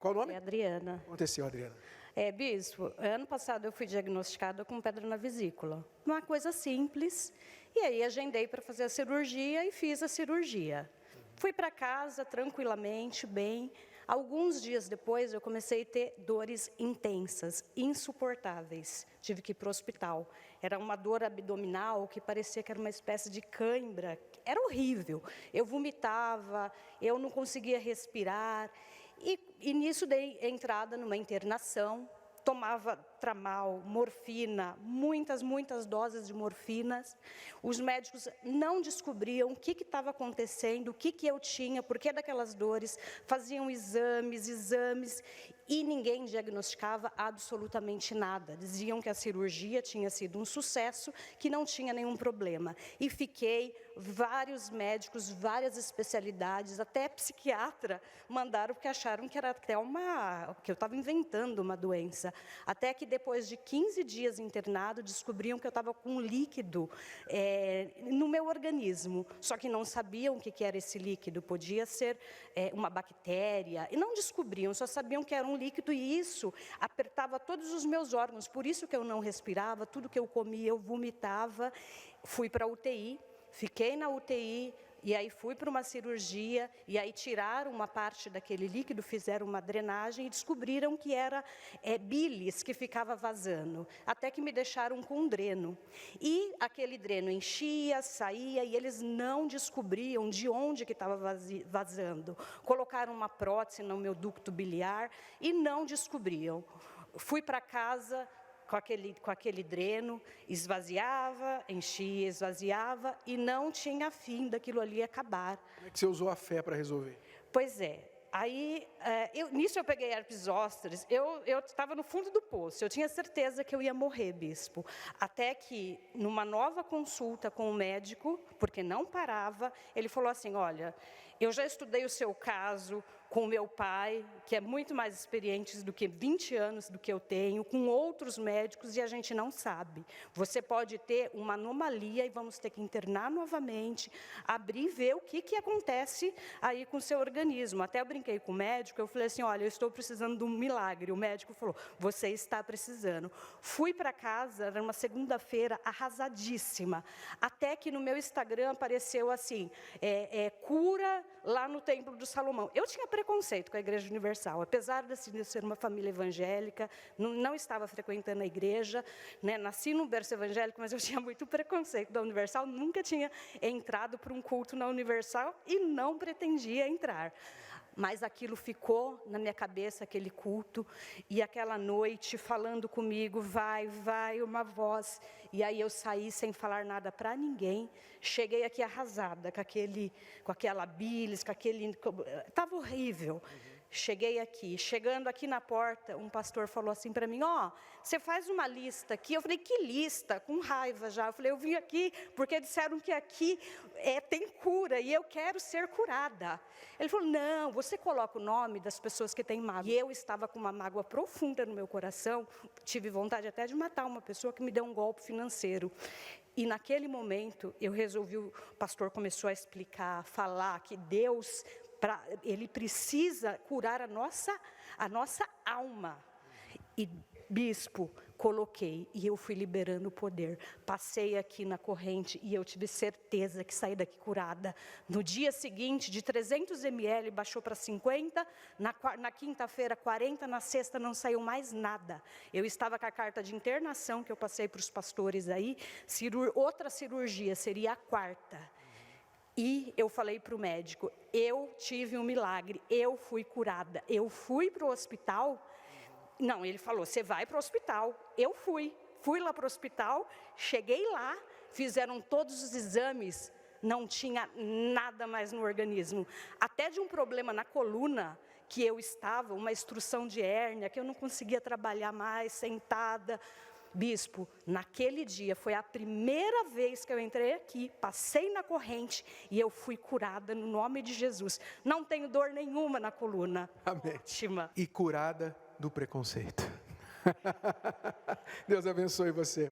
Qual o nome? É Adriana. O que aconteceu, Adriana? Bispo, ano passado eu fui diagnosticada com pedra na vesícula. Uma coisa simples. E aí agendei para fazer a cirurgia e fiz a cirurgia. Fui para casa tranquilamente, bem. Alguns dias depois eu comecei a ter dores intensas, insuportáveis. Tive que ir para o hospital. Era uma dor abdominal que parecia que era uma espécie de cãibra. Era horrível. Eu vomitava, eu não conseguia respirar. E nisso dei entrada numa internação. Tomava tramal, morfina, muitas doses de morfinas. Os médicos não descobriam o que estava acontecendo, o que eu tinha, por que daquelas dores. Faziam exames, e ninguém diagnosticava absolutamente nada. Diziam que a cirurgia tinha sido um sucesso, que não tinha nenhum problema. E fiquei, vários médicos, várias especialidades, até psiquiatra, mandaram porque acharam que era até que eu estava inventando uma doença. Até que depois de 15 dias internado, descobriam que eu estava com um líquido no meu organismo. Só que não sabiam o que era esse líquido, podia ser uma bactéria. E não descobriam, só sabiam que era um líquido e isso apertava todos os meus órgãos. Por isso que eu não respirava, tudo que eu comia eu vomitava. Fui para a UTI, fiquei na UTI. E aí fui para uma cirurgia, e aí tiraram uma parte daquele líquido, fizeram uma drenagem e descobriram que era bilis que ficava vazando. Até que me deixaram com um dreno. E aquele dreno enchia, saía, e eles não descobriam de onde que estava vazando. Colocaram uma prótese no meu ducto biliar e não descobriam. Fui para casa com aquele dreno, esvaziava, enchia, esvaziava, e não tinha fim daquilo ali acabar. Como é que você usou a fé para resolver? Pois é. Aí, nisso eu peguei herpes zoster, eu estava no fundo do poço, eu tinha certeza que eu ia morrer, bispo. Até que, numa nova consulta com o médico, porque não parava, ele falou assim, olha, eu já estudei o seu caso com o meu pai, que é muito mais experiente do que 20 anos do que eu tenho, com outros médicos, e a gente não sabe. Você pode ter uma anomalia e vamos ter que internar novamente, abrir e ver o que acontece aí com o seu organismo. Até eu brinquei com o médico, eu falei assim, olha, eu estou precisando de um milagre. O médico falou, você está precisando. Fui para casa, era uma segunda-feira, arrasadíssima. Até que no meu Instagram apareceu assim, cura lá no Templo do Salomão. Eu tinha preconceito com a Igreja Universal, apesar de ser uma família evangélica, não estava frequentando a igreja, né? Nasci num berço evangélico, mas eu tinha muito preconceito da Universal, nunca tinha entrado para um culto na Universal e não pretendia entrar. Mas aquilo ficou na minha cabeça, aquele culto, e aquela noite falando comigo, vai, uma voz. E aí eu saí sem falar nada para ninguém, cheguei aqui arrasada, com aquela bilis, estava horrível. Cheguei aqui, chegando aqui na porta, um pastor falou assim para mim, você faz uma lista aqui. Eu falei, que lista? Com raiva já. Eu falei, eu vim aqui porque disseram que aqui tem cura e eu quero ser curada. Ele falou, não, você coloca o nome das pessoas que têm mágoa. E eu estava com uma mágoa profunda no meu coração, tive vontade até de matar uma pessoa que me deu um golpe financeiro. E naquele momento, eu resolvi, o pastor começou a explicar, a falar que Deus, Ele precisa curar a nossa alma. E, bispo, coloquei, e eu fui liberando o poder. Passei aqui na corrente, e eu tive certeza que saí daqui curada. No dia seguinte, de 300 ml, baixou para 50, na quinta-feira, 40, na sexta, não saiu mais nada. Eu estava com a carta de internação, que eu passei para os pastores aí, outra cirurgia, seria a quarta. E eu falei para o médico, eu tive um milagre, eu fui curada. Eu fui para o hospital. Não, ele falou, você vai para o hospital. Eu fui lá para o hospital, cheguei lá, fizeram todos os exames, não tinha nada mais no organismo. Até de um problema na coluna que eu estava, uma extrusão de hérnia, que eu não conseguia trabalhar mais, sentada. Bispo, naquele dia, foi a primeira vez que eu entrei aqui, passei na corrente e eu fui curada no nome de Jesus. Não tenho dor nenhuma na coluna. Amém. Ótima. E curada do preconceito. Deus abençoe você.